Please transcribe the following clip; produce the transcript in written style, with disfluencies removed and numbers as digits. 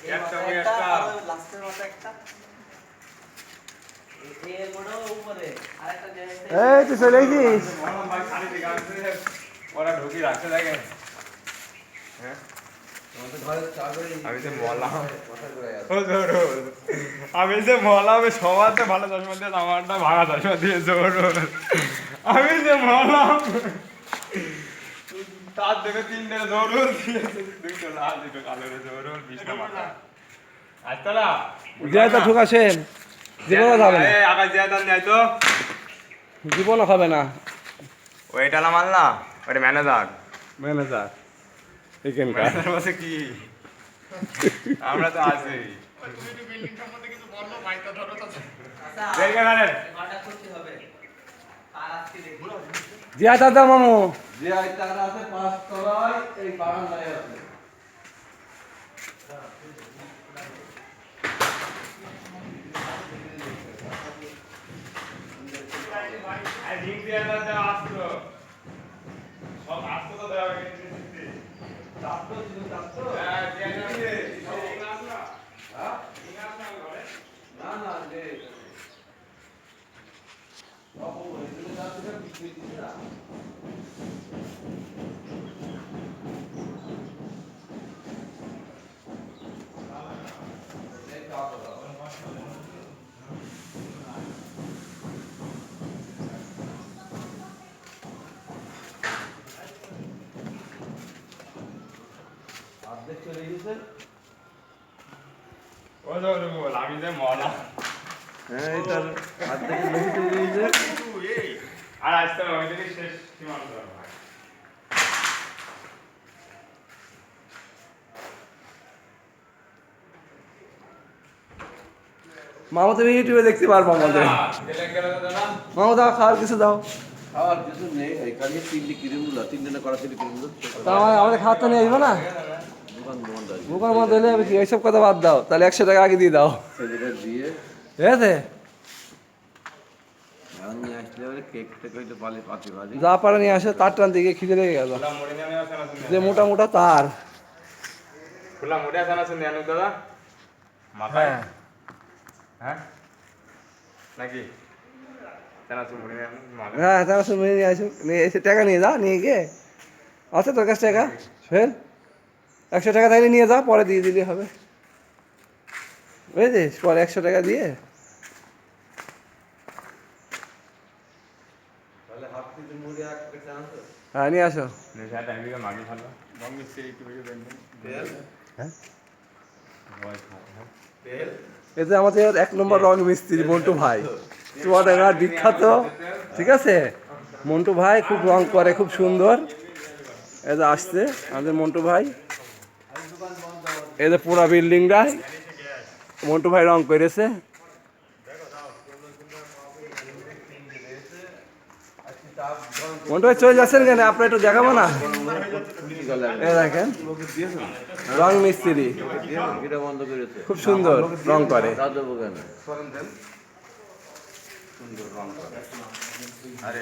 এই তো চলে গেছিস? ওরা ঢুকি রাখতে থাকে। হ্যাঁ আমি যে মলাম সবার তো ভালো চশমা দিয়ে আমারটা ভাঙা চশমা দিয়ে জোর। আমি যে মলাম তার দেখে তিনটে জোর দিয়েছে, দুটো লাল দুটো কালো জোর বিষ্ণা মাথা। আজতলা জিয়াদা ঠুকাছেন, জীবনও খাবে না, আকাশ জিয়াদার নেয় তো জীবনও খাবে না। ওইটালা মারলা ওইটা ম্যানেজার ম্যানেজার এখানকার ম্যানেজার বসে কি আমরা তো আছি। জিয়া দাদা মামু জিয়া তার আছে 5 তলায়, এই বারান্দায় আছে। অর্ধেক চলে গেছে। আমি যে মলা হ্যাঁ এটার অর্ধেক বেশি চলে গেছে। আর আসতে ওই থেকে শেষ সীমান্ত মামু তুমি ইউটিউবে দেখতে পারবো আমাদের। মামু দাও খাওয়ার কিছু দাও। খাওয়ার কিছু নেই, এখানে 3টে কিরিমগুলো, 3টে না করা 3টে কিরিমগুলো। তা আমাদের খাওয়ার তো নিয়ে আসবো না, দোকানদার বুকার মধ্যে দিলে কি এইসব কথা বাদ দাও, তাহলে 100 টাকা আগে দিয়ে দাও, ছেলেটা দিয়ে ঠিক আছে? এখন নিয়ে আসলে বলে কেক টেক হইলে পালে পাতি ভাজি। যা পারে নিয়ে আসে, তার টান দিকে খিদে লেগে গেল, যে মোটা মোটা তার। খোলা মোটা জানা শুনে আনু দাদা মাথায় হ্যাঁ নাকি জানা শুনে আনু হ্যাঁ তারা সব নিয়ে আসুক, নিয়ে এসে টাকা নিয়ে যা, নিয়ে গিয়ে আছে তোর কাছে টাকা, ফের 100 টাকা থাকলে নিয়ে যা, পরে দিয়ে দিলে হবে, বুঝেছিস? পরে 100 টাকা দিয়ে তাহলে হাফ কেজি মুড়ি এক প্যাকেট আনতো। হ্যাঁ নিয়ে আসো। নেশা টাইমে মাগি ভালো বঙ্গ সে একটু বেশি দেন তেল হ্যাঁ ভয় খায় তেল এতে আমাদের 1 নম্বর রং মিস্ত্রি মন্টু ভাই, চুয়াডাঙ্গার বিখ্যাত, ঠিক আছে? মন্টু ভাই খুব রং করে, খুব সুন্দর। এই যে আসছে আমাদের মন্টু ভাই, এই যে পুরা বিল্ডিংটা মন্টু ভাই রং করেছে। মন্টু ভাই চলে যাচ্ছেন কেন, আপনার একটু দেখাবো না? এই দেখেন রং মিস্ত্রি, এটা বন্ধ করেছে, খুব সুন্দর রং করে। দাদু কেন সুন্দর রং করে আরে